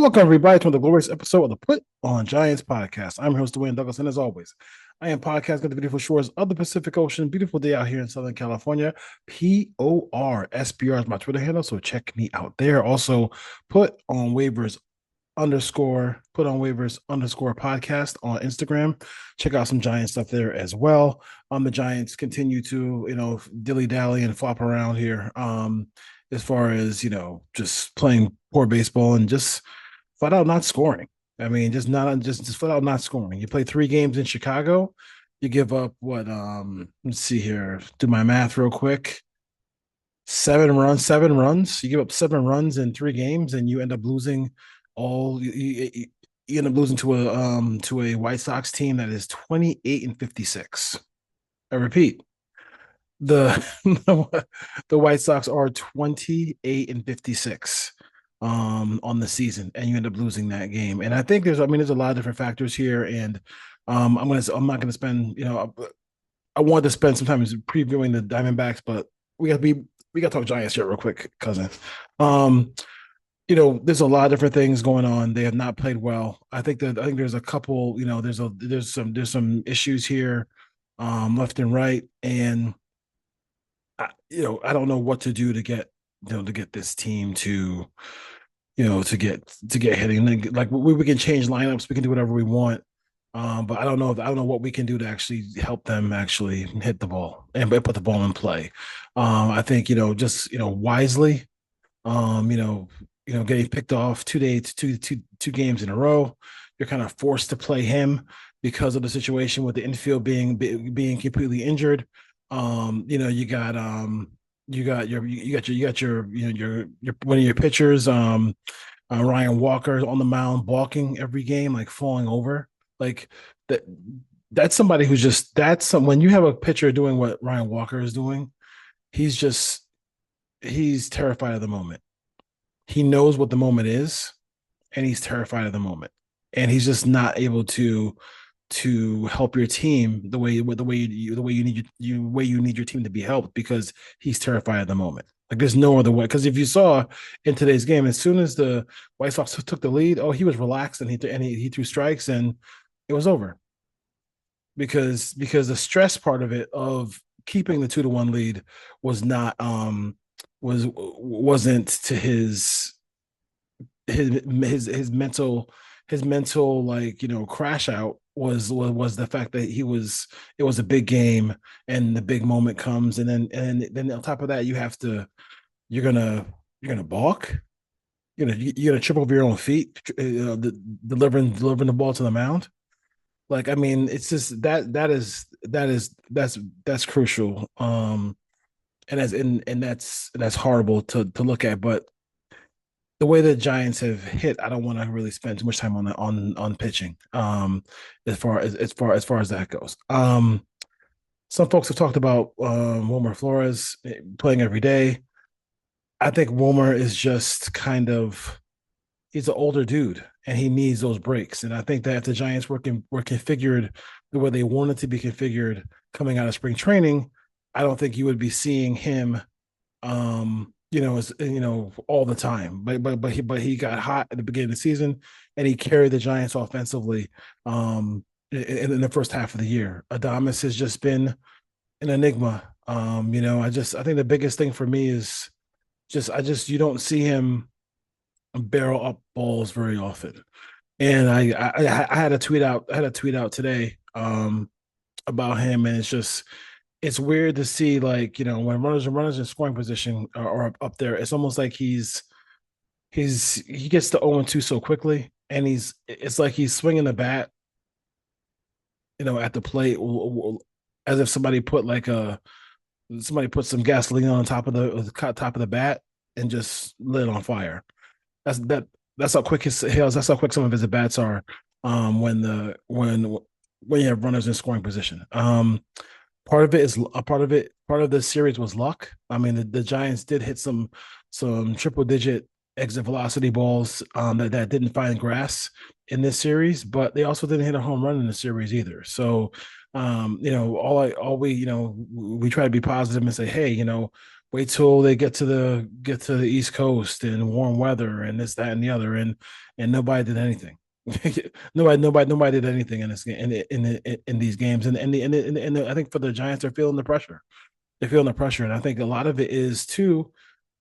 welcome everybody to the glorious episode of the Put on Giants podcast. I'm your host, Dwayne Douglas, and as always, I am podcasting the beautiful shores of the Pacific Ocean. Beautiful day out here in Southern California. PORSBR is my Twitter handle, so check me out there. Also, put on waivers underscore podcast on Instagram. Check out some Giants stuff there as well. The Giants continue to, dilly dally and flop around here. As far as, just playing poor baseball and just flat out not scoring. I mean, just flat out not scoring. You play 3 games in Chicago, you give up what? Let's see here. Do my math real quick. 7 runs. You give up 7 runs in 3 games, and you end up losing all. You end up losing to a White Sox team that is 28-56. I repeat, the the White Sox are 28-56 on the season, and you end up losing that game. And I think there's a lot of different factors here, and I'm not gonna spend, I wanted to spend some time previewing the Diamondbacks, but we got to talk Giants here real quick, cousin. There's a lot of different things going on. They have not played well. I think there's a couple, there's some issues here, left and right, and I don't know what to do to get this team to get hitting. Like we can change lineups, we can do whatever we want. But I don't know what we can do to actually help them actually hit the ball and put the ball in play. I think just wisely, getting picked off 2 days, two games in a row. You're kind of forced to play him because of the situation with the infield being completely injured. You got your one of your pitchers, Ryan Walker, on the mound balking every game, like falling over. Like that that's somebody who's just when you have a pitcher doing what Ryan Walker is doing, he's terrified of the moment. He knows what the moment is, and he's terrified of the moment. And he's just not able to help your team the way you need your team to be helped, because he's terrified of the moment. Like there's no other way. Because if you saw in today's game, as soon as the White Sox took the lead, he was relaxed and he threw strikes and it was over. Because the stress part of it, of keeping the 2-1 lead, was not wasn't to his mental, like, crash out, was the fact that it was a big game and the big moment comes, and then on top of that you're gonna balk, you're gonna trip over your own feet, delivering the ball to the mound. Like, I mean, it's just that's crucial. And that's horrible to look at. But the way the Giants have hit, I don't want to really spend too much time on pitching. As far as that goes. Some folks have talked about Wilmer Flores playing every day. I think Wilmer is just he's an older dude and he needs those breaks. And I think that if the Giants were configured the way they wanted to be configured coming out of spring training, I don't think you would be seeing him, all the time. But he got hot at the beginning of the season, and he carried the Giants offensively in the first half of the year. Adames has just been an enigma. I think the biggest thing for me is you don't see him barrel up balls very often. And I had a tweet out today about him, and it's weird to see, like, when runners in scoring position are up there, it's almost like he gets to 0-2 so quickly, and it's like he's swinging the bat, at the plate, as if somebody put some gasoline on top of the bat and just lit it on fire. That's how quick that's how quick some of his at bats are, when you have runners in scoring position. Part of the series was luck. I mean, the Giants did hit some triple digit exit velocity balls that didn't find grass in this series, but they also didn't hit a home run in the series either. So, we try to be positive and say, hey, Wait till they get to the East Coast and warm weather and this, that, and the other, and nobody did anything. Nobody did anything in this game in these games, I think for the Giants, they're feeling the pressure. They're feeling the pressure, and I think a lot of it is too.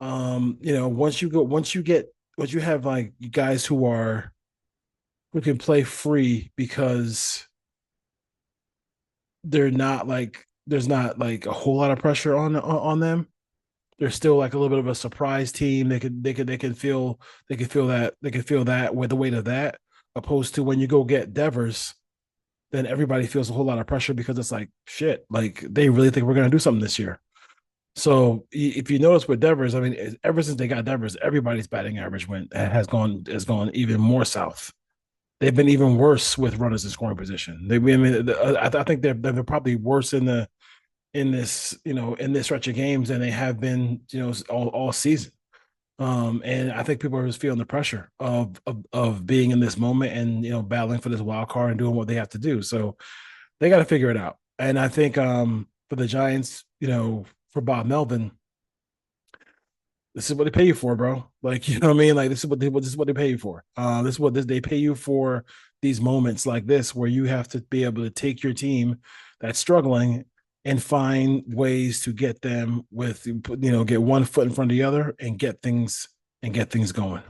Once you have like guys who can play free because there's not like a whole lot of pressure on them. They're still like a little bit of a surprise team. They can feel that with the weight of that, opposed to when you go get Devers, then everybody feels a whole lot of pressure because it's like shit. Like they really think we're gonna do something this year. So if you notice with Devers, I mean, ever since they got Devers, everybody's batting average went has gone even more south. They've been even worse with runners in scoring position. I think they're probably worse in this stretch of games than they have been, all season. And I think people are just feeling the pressure of being in this moment and battling for this wild card and doing what they have to do. So they got to figure it out. And I think for the Giants, for Bob Melvin, this is what they pay you for, bro. Like, you know what I mean? Like this is what they pay you for. They pay you for these moments like this where you have to be able to take your team that's struggling and find ways to get them get one foot in front of the other and get things going.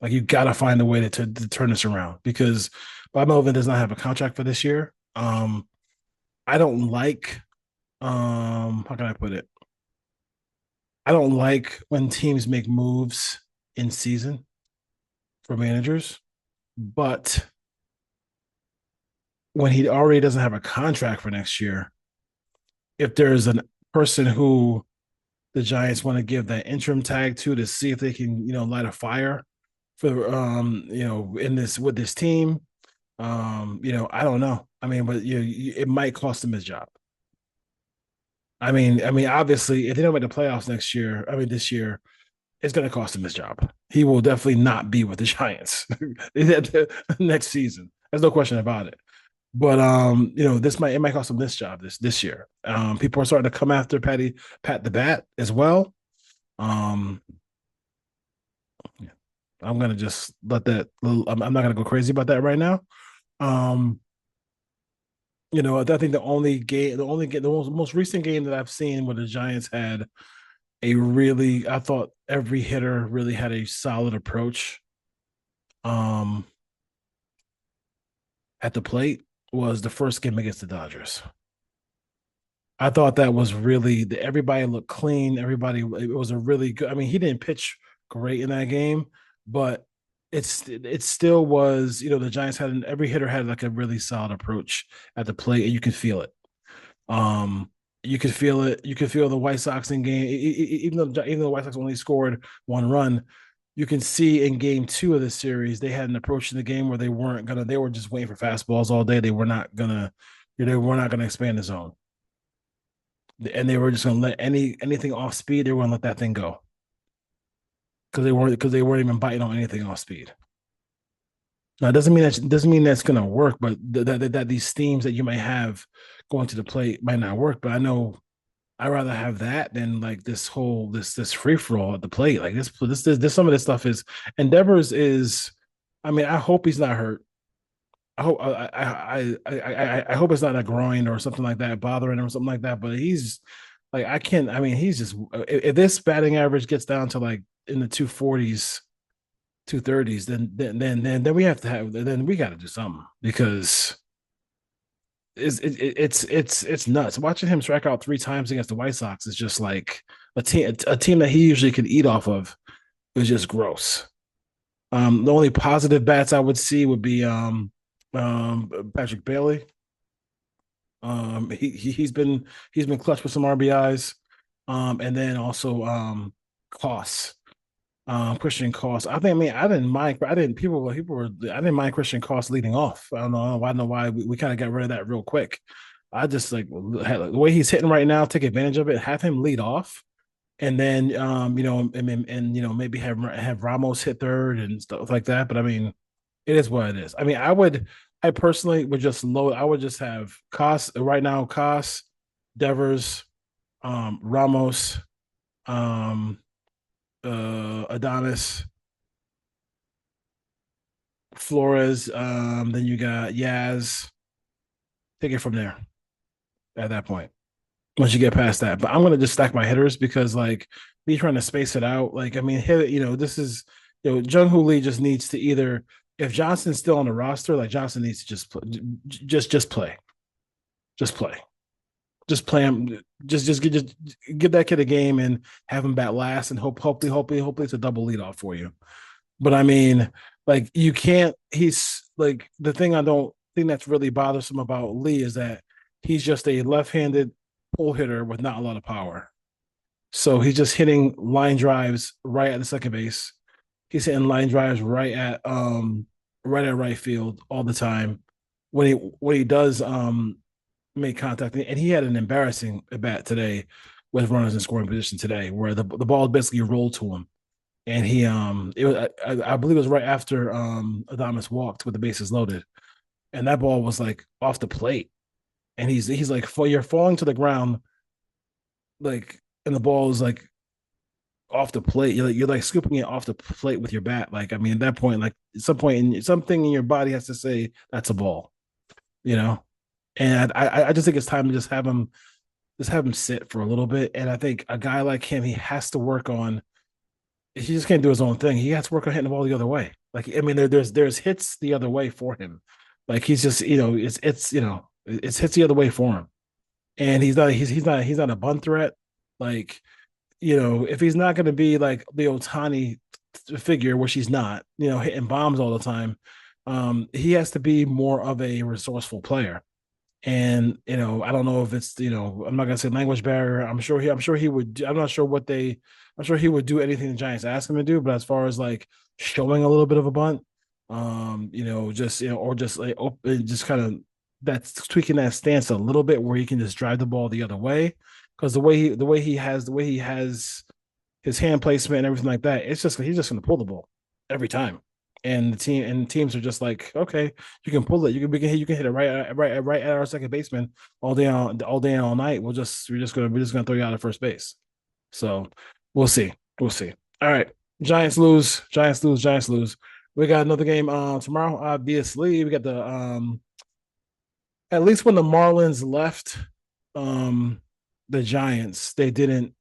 Like you got to find a way to turn this around because Bob Melvin does not have a contract for this year. I don't like how can I put it? I don't like when teams make moves in season for managers, but when he already doesn't have a contract for next year, if there's a person who the Giants want to give that interim tag to see if they can, light a fire for in this with this team, I don't know. I mean, but it might cost him his job. Obviously, if they don't make the playoffs this year, it's going to cost him his job. He will definitely not be with the Giants next season. There's no question about it. But it might cost him this job this year. People are starting to come after Pat the Bat as well. Um, yeah, I'm gonna just let that. I'm not gonna go crazy about that right now. Um, I think the most recent game that I've seen where the Giants had I thought every hitter really had a solid approach. Um, at the plate was the first game against the Dodgers. I thought that was really everybody looked clean. It was a really good. I mean, he didn't pitch great in that game, but it still was. The Giants every hitter had like a really solid approach at the plate, and you can feel it. You could feel it. You could feel the White Sox in game, even though the White Sox only scored one run. You can see in game two of the series they had an approach in the game where they were just waiting for fastballs all day. They were not gonna expand the zone, and they were just gonna let anything off speed. They were gonna let that thing go because they weren't even biting on anything off speed. Now, it doesn't mean that's gonna work, but that these themes that you might have going to the plate might not work. But I know I'd rather have that than like this free for all at the plate. Like this some of this stuff is Endeavors is. I mean, I hope he's not hurt. I hope I hope it's not a groin or something like that bothering him or something like that. But he's like I can't. I mean, he's just if this batting average gets down to like in the 240s, 230s, then we have to have then we got to do something because it's nuts. Watching him strike out three times against the White Sox is just like a team that he usually could eat off of. Is just gross. The only positive bats I would see would be Patrick Bailey. He's been clutch with some RBIs. And then also Koss. Christian Koss. I didn't mind. I didn't. People were. I didn't mind Christian Koss leading off. I don't know. I don't know why we kind of got rid of that real quick. I just like the way he's hitting right now. Take advantage of it. Have him lead off, and then maybe have Ramos hit third and stuff like that. But I mean, it is what it is. I mean, I personally would just load. I would just have Koss right now. Koss, Devers. Ramos, um, Adonis, Flores. Then you got Yaz. Take it from there at that point. Once you get past that, but I'm gonna just stack my hitters because like me trying to space it out. Like I mean, hit this is Jung Hoo Lee just needs to either if Johnson's still on the roster, like Johnson needs to just play, just play, just play, just play him, just give that kid a game and have him bat last and hopefully it's a double lead off for you. But I mean, like you can't. He's like the thing I don't think that's really bothersome about Lee is that he's just a left-handed pull hitter with not a lot of power. So he's just hitting line drives right at the second base. He's hitting line drives right at right field all the time. When he does make contact, and he had an embarrassing at bat today with runners in scoring position today, where the ball basically rolled to him and he it was I believe it was right after Adamas walked with the bases loaded, and that ball was like off the plate, and he's like you're falling to the ground, like, and the ball is like off the plate. You're like scooping it off the plate with your bat. Like I mean, at that point, like at some point, something in your body has to say that's a ball, you know. And I just think it's time to just have him sit for a little bit. And I think a guy like him, he has to work on he just can't do his own thing. He has to work on hitting the ball the other way. Like I mean, there's hits the other way for him. Like he's just it's hits the other way for him, and he's not a bunt threat. Like if he's not going to be like the Otani figure, which he's not, hitting bombs all the time, he has to be more of a resourceful player. And I don't know if it's I'm not gonna say language barrier. I'm sure he would. I'm not sure what they. I'm sure he would do anything the Giants ask him to do. But as far as like showing a little bit of a bunt, just or just like just kind of that's tweaking that stance a little bit where he can just drive the ball the other way. Because the way he has his hand placement and everything like that, he's just gonna pull the ball every time and teams are just like, okay, you can pull it, you can hit it right at our second baseman all day and all night. We're just gonna throw you out of first base. So we'll see, we'll see. All right, Giants lose, Giants lose, Giants lose. We got another game tomorrow. Obviously, we got the at least when the Marlins left the Giants, they didn't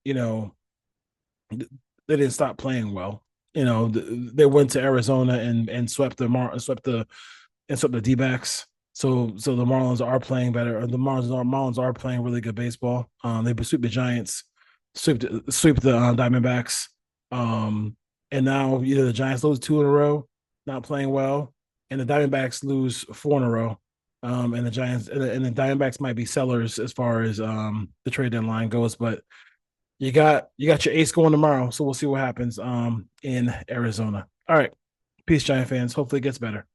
stop playing well. They went to Arizona and swept the D-backs. So the Marlins are playing better. Or the Marlins are playing really good baseball. They sweep the Giants, sweep the Diamondbacks. And now either the Giants lose two in a row, not playing well, and the Diamondbacks lose four in a row. And the Giants and the Diamondbacks might be sellers as far as the trade deadline goes, but you got your ace going tomorrow, so we'll see what happens in Arizona. All right, peace, Giant fans. Hopefully, it gets better.